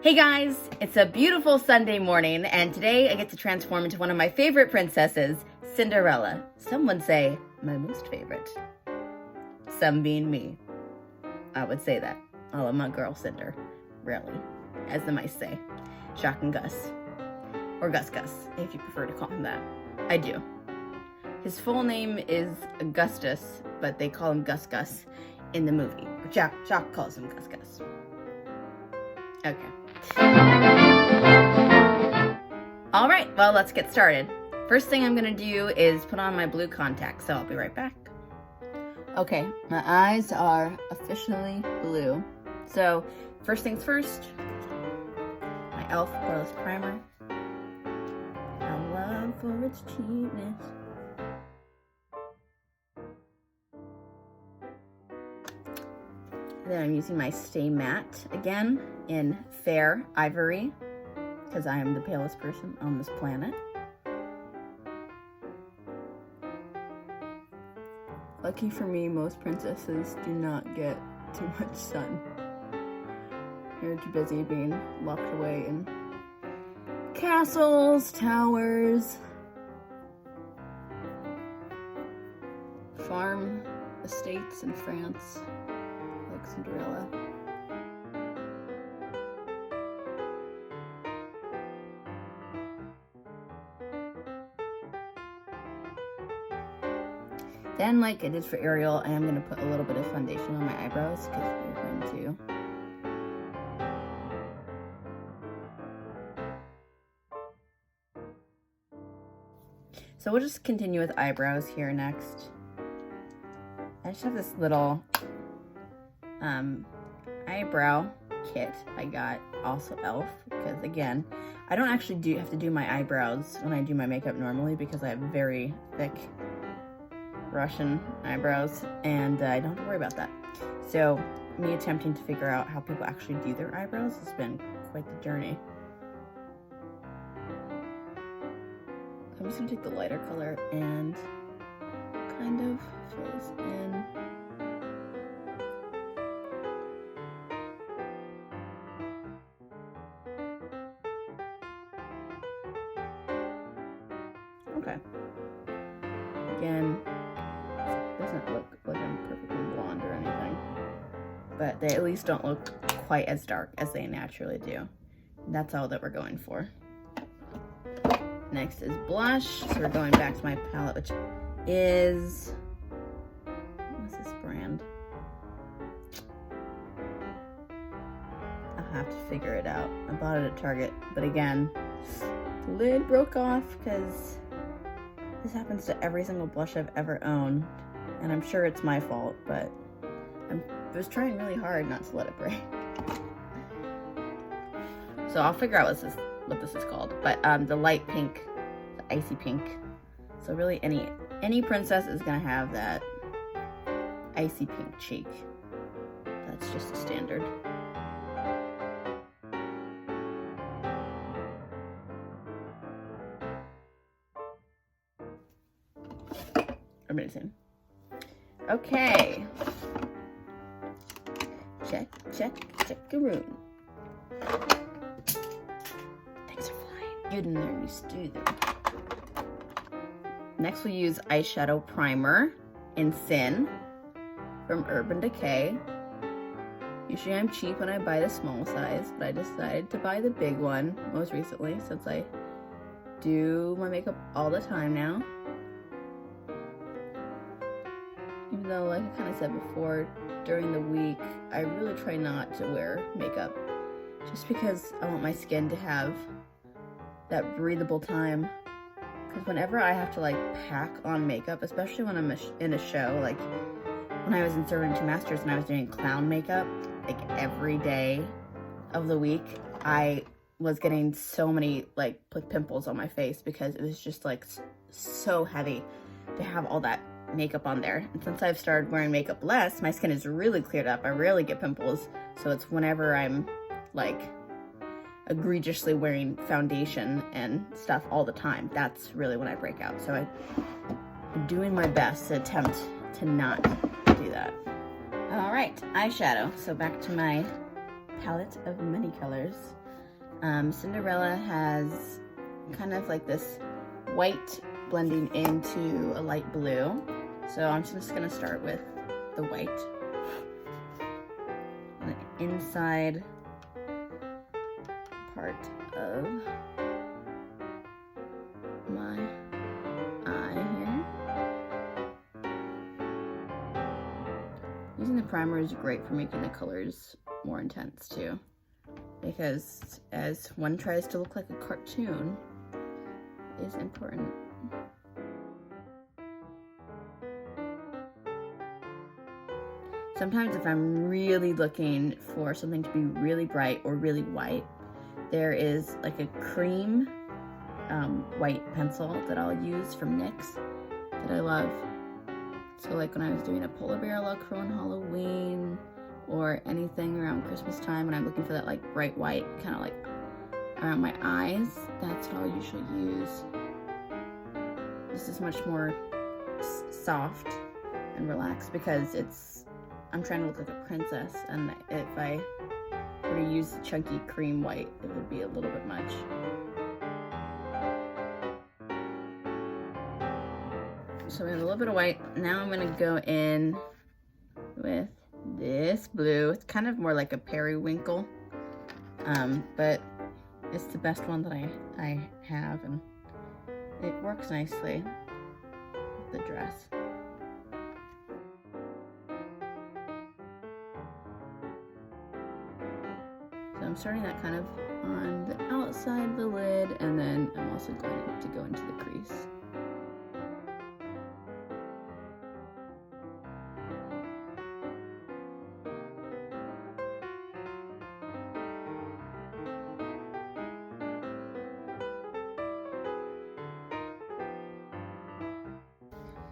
Hey guys, it's a beautiful Sunday morning, and today I get to transform into one of my favorite princesses, Cinderella. Some would say my most favorite. Some being me. I would say that. I love my girl Cinder, really, as the mice say. Jacques and Gus. Or Gus Gus, if you prefer to call him that. I do. His full name is Augustus, but they call him Gus Gus in the movie. Jacques calls him Gus Gus. Okay. All right, well, let's get started. First thing I'm gonna do is put on my blue contacts, so I'll be right back. Okay, my eyes are officially blue. So, first things first, my e.l.f. Poreless Primer. I love for its cheapness. Then I'm using my Stay Matte again in Fair Ivory, because I am the palest person on this planet. Lucky for me, most princesses do not get too much sun. You're too busy being locked away in castles, towers, farm estates in France, like Cinderella. Then, like I did for Ariel, I am going to put a little bit of foundation on my eyebrows, because we're going to. So we'll just continue with eyebrows here next. I just have this little eyebrow kit I got, also e.l.f., because again, I don't actually have to do my eyebrows when I do my makeup normally, because I have very thick Russian eyebrows, and I don't have to worry about that. So me attempting to figure out how people actually do their eyebrows has been quite the journey. I'm just gonna take the lighter color and kind of fill this in. Okay. Again, doesn't look like I'm perfectly blonde or anything, but they at least don't look quite as dark as they naturally do. That's all that we're going for. Next is blush. So we're going back to my palette, which is, what's this brand? I'll have to figure it out. I bought it at Target, but again, the lid broke off, because this happens to every single blush I've ever owned, and I'm sure it's my fault, but I was trying really hard not to let it break. So I'll figure out what this is called, but the light pink, the icy pink. So really any princess is gonna have that icy pink cheek. That's just a standard. Amazing. Okay. Check-a-roon. Things are flying. Get in there, you stew them. Next we'll use eyeshadow primer in Sin from Urban Decay. Usually I'm cheap when I buy the small size, but I decided to buy the big one most recently, since I do my makeup all the time now. Even though, like I kind of said before, during the week, I really try not to wear makeup, just because I want my skin to have that breathable time. Because whenever I have to like pack on makeup, especially when I'm in a show, like when I was in Serving 2 Masters and I was doing clown makeup, like every day of the week, I was getting so many like pimples on my face, because it was just like so heavy to have all that makeup on there. And since I've started wearing makeup less, my skin is really cleared up. I rarely get pimples, so it's whenever I'm like egregiously wearing foundation and stuff all the time, that's really when I break out. So I'm doing my best to attempt to not do that. All right, eyeshadow. So back to my palette of many colors. Cinderella has kind of like this white blending into a light blue. So I'm just gonna start with the white. And the inside part of my eye here. Using the primer is great for making the colors more intense too, because as one tries to look like a cartoon, it is important. Sometimes if I'm really looking for something to be really bright or really white, there is like a cream white pencil that I'll use from NYX that I love. So like when I was doing a polar bear look for on Halloween or anything around Christmas time, and I'm looking for that like bright white kind of like around my eyes, that's what I'll usually use. This is much more soft and relaxed because I'm trying to look like a princess, and if I were to use chunky cream white, it would be a little bit much. So we have a little bit of white. Now I'm gonna go in with this blue. It's kind of more like a periwinkle, but it's the best one that I have, and it works nicely with the dress. So I'm starting that kind of on the outside of the lid, and then I'm also going to go into the crease.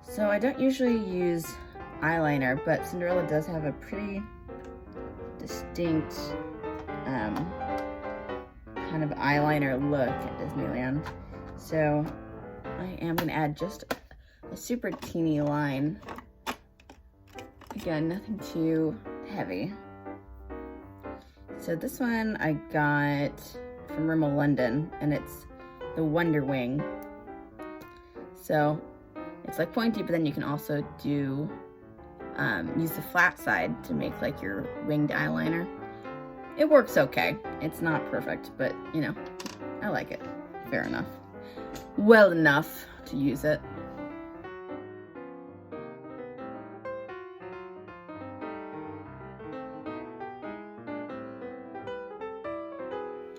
So I don't usually use eyeliner, but Cinderella does have a pretty distinct kind of eyeliner look at Disneyland. So I am gonna add just a super teeny line. Again, nothing too heavy. So this one I got from Rimmel London, and it's the Wonder Wing. So it's like pointy, but then you can also do use the flat side to make like your winged eyeliner. It works okay. It's not perfect, but you know, I like it. Fair enough. Well enough to use it.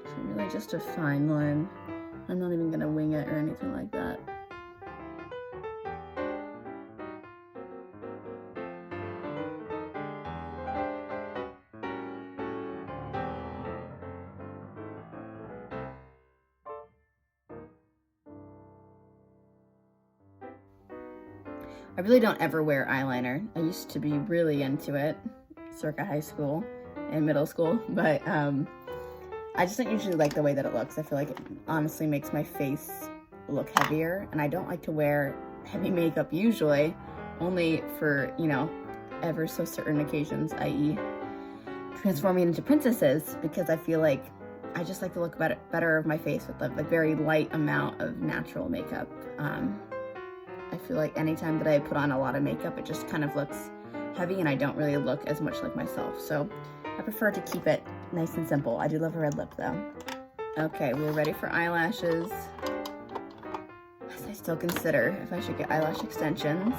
So really just a fine line. I'm not even gonna wing it or anything like that. I really don't ever wear eyeliner. I used to be really into it, circa high school and middle school, but I just don't usually like the way that it looks. I feel like it honestly makes my face look heavier, and I don't like to wear heavy makeup usually, only for, you know, ever so certain occasions, i.e. transforming into princesses, because I feel like I just like to look better of my face with a very light amount of natural makeup. I feel like anytime that I put on a lot of makeup, it just kind of looks heavy, and I don't really look as much like myself. So I prefer to keep it nice and simple. I do love a red lip though. Okay, we're ready for eyelashes. As I still consider if I should get eyelash extensions.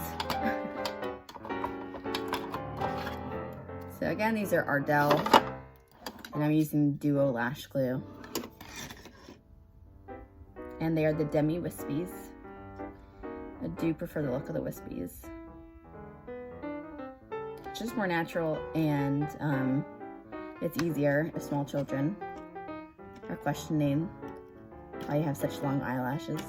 So again, these are Ardell, and I'm using Duo Lash Glue. And they are the Demi Wispies. I do prefer the look of the Wispies. It's just more natural, and it's easier if small children are questioning why you have such long eyelashes.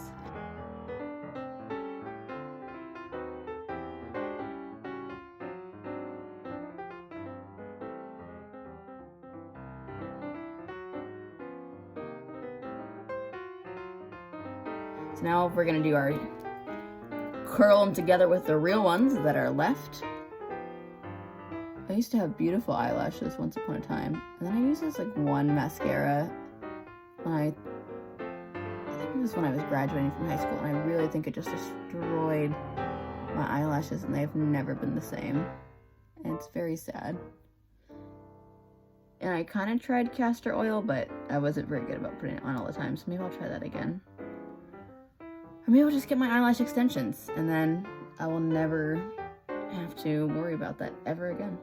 So now we're gonna do our curl them together with the real ones that are left. I used to have beautiful eyelashes once upon a time, and then I used this like one mascara I think it was when I was graduating from high school, and I really think it just destroyed my eyelashes, and they've never been the same. And it's very sad. And I kind of tried castor oil, but I wasn't very good about putting it on all the time, so maybe I'll try that again. Or maybe I'll just get my eyelash extensions, and then I will never have to worry about that ever again.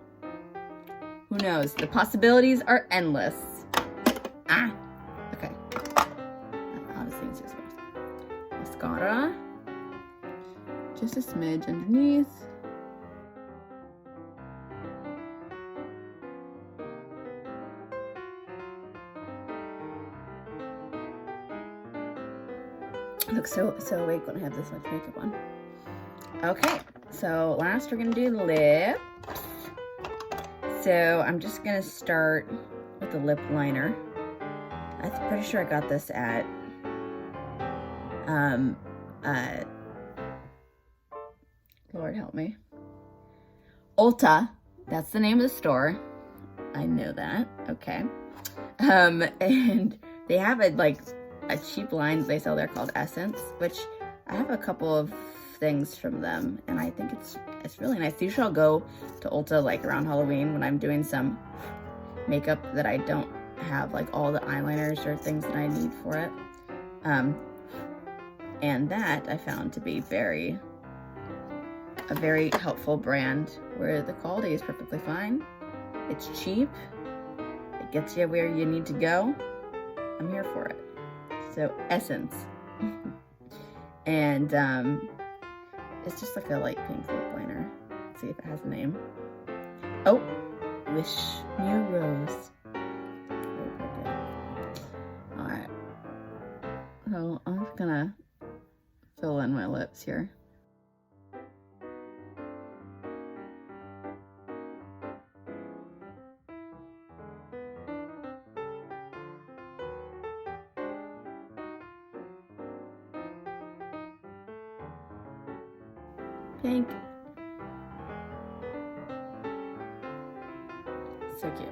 Who knows? The possibilities are endless. Ah! Okay. Obviously, it's just mascara. Just a smidge underneath. I look so awake when I have this much makeup on. Okay, so last we're gonna do the lips. So I'm just gonna start with the lip liner. I'm pretty sure I got this at Lord help me. Ulta. That's the name of the store. I know that. Okay. And they have a cheap line they sell there called Essence, which I have a couple of things from them, and I think it's really nice. Usually I'll go to Ulta like around Halloween when I'm doing some makeup that I don't have like all the eyeliners or things that I need for it. And that I found to be a very helpful brand where the quality is perfectly fine. It's cheap. It gets you where you need to go. I'm here for it. So Essence. And it's just like a light pink lip liner. Let's see if it has a name. Oh, Wish New Rose. Alright. So I'm just gonna fill in my lips here. Pink. So cute.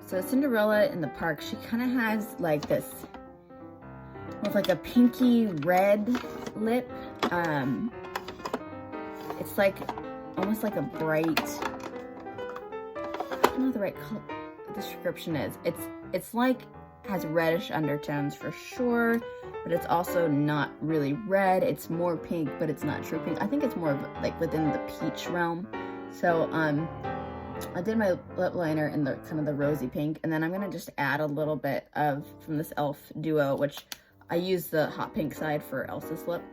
So Cinderella in the park, she kind of has like this, with like a pinky red lip. It's like almost like a bright, I don't know what the right description is. It's like has reddish undertones for sure, but it's also not really red. It's more pink, but it's not true pink. I think it's more of like within the peach realm. So I did my lip liner in the kind of the rosy pink, and then I'm gonna just add a little bit of from this e.l.f. duo, which I use the hot pink side for Elsa's lip.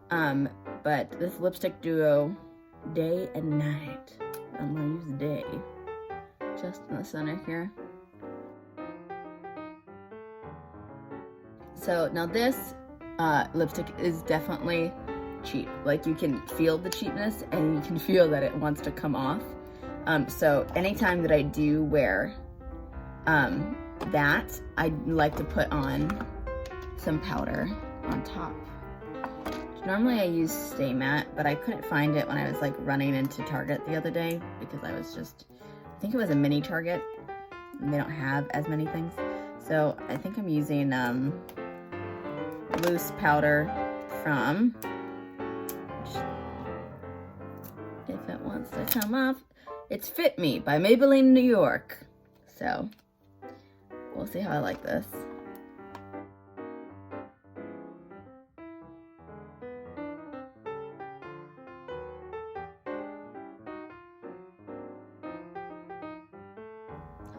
But this lipstick duo, Day and Night. I'm gonna use Day just in the center here. So now this lipstick is definitely cheap. Like you can feel the cheapness and you can feel that it wants to come off. So anytime that I do wear that, I like to put on some powder on top. Normally I use Stay Matte, but I couldn't find it when I was like running into Target the other day because I was just, I think it was a mini Target and they don't have as many things. So I think I'm using loose powder from, if it wants to come off, it's Fit Me by Maybelline New York. So we'll see how I like this.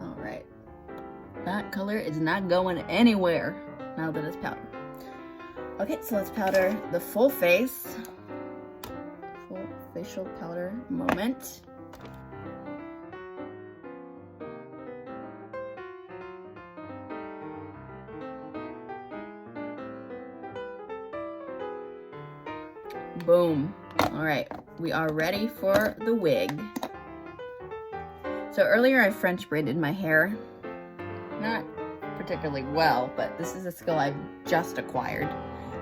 All right, that color is not going anywhere now that it's powdered. Okay, so let's powder the full face. Full facial powder moment. Boom. All right, we are ready for the wig. So earlier I French braided my hair. Not particularly well, but this is a skill I've just acquired.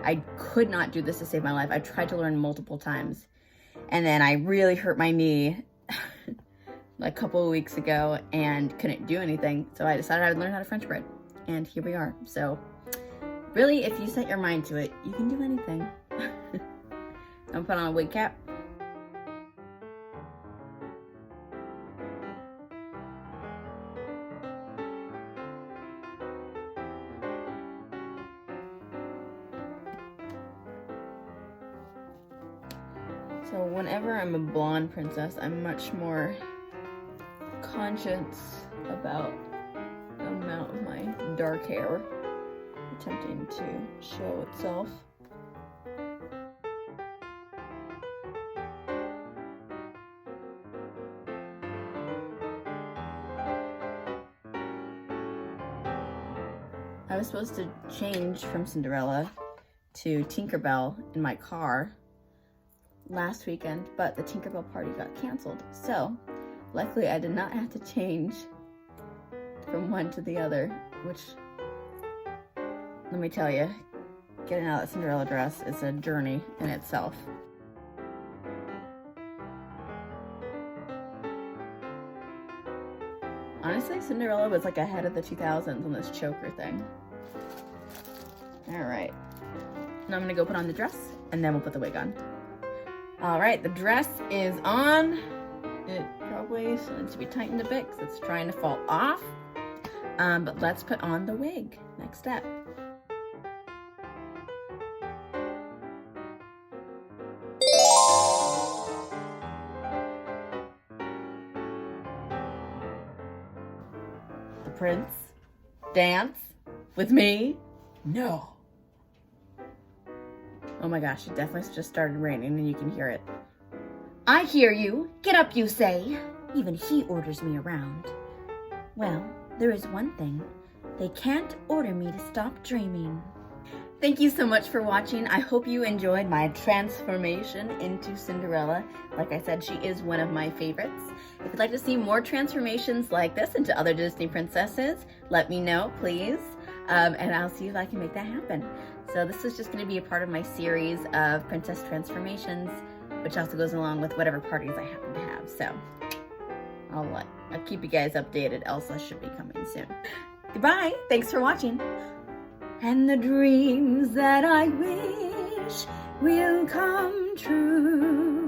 I could not do this to save my life. I tried to learn multiple times. And then I really hurt my knee a couple of weeks ago and couldn't do anything. So I decided I would learn how to French braid. and here we are. So really, if you set your mind to it, you can do anything. I'm put on a wig cap. So whenever I'm a blonde princess, I'm much more conscious about the amount of my dark hair attempting to show itself. I was supposed to change from Cinderella to Tinkerbell in my car last weekend, but the Tinkerbell party got canceled. So luckily I did not have to change from one to the other, which, let me tell you, getting out of that Cinderella dress is a journey in itself. Honestly, Cinderella was like ahead of the 2000s on this choker thing. All right, now I'm gonna go put on the dress and then we'll put the wig on. All right, the dress is on. It probably still needs to be tightened a bit because it's trying to fall off. But let's put on the wig. Next step. The prince dance with me? No. Oh my gosh, it definitely just started raining and you can hear it. I hear you. Get up, you say. Even he orders me around. Well, there is one thing. They can't order me to stop dreaming. Thank you so much for watching. I hope you enjoyed my transformation into Cinderella. Like I said, she is one of my favorites. If you'd like to see more transformations like this into other Disney princesses, let me know, please. And I'll see if I can make that happen. So this is just going to be a part of my series of princess transformations, which also goes along with whatever parties I happen to have. So I'll keep you guys updated. Elsa should be coming soon. Goodbye. Thanks for watching. And the dreams that I wish will come true.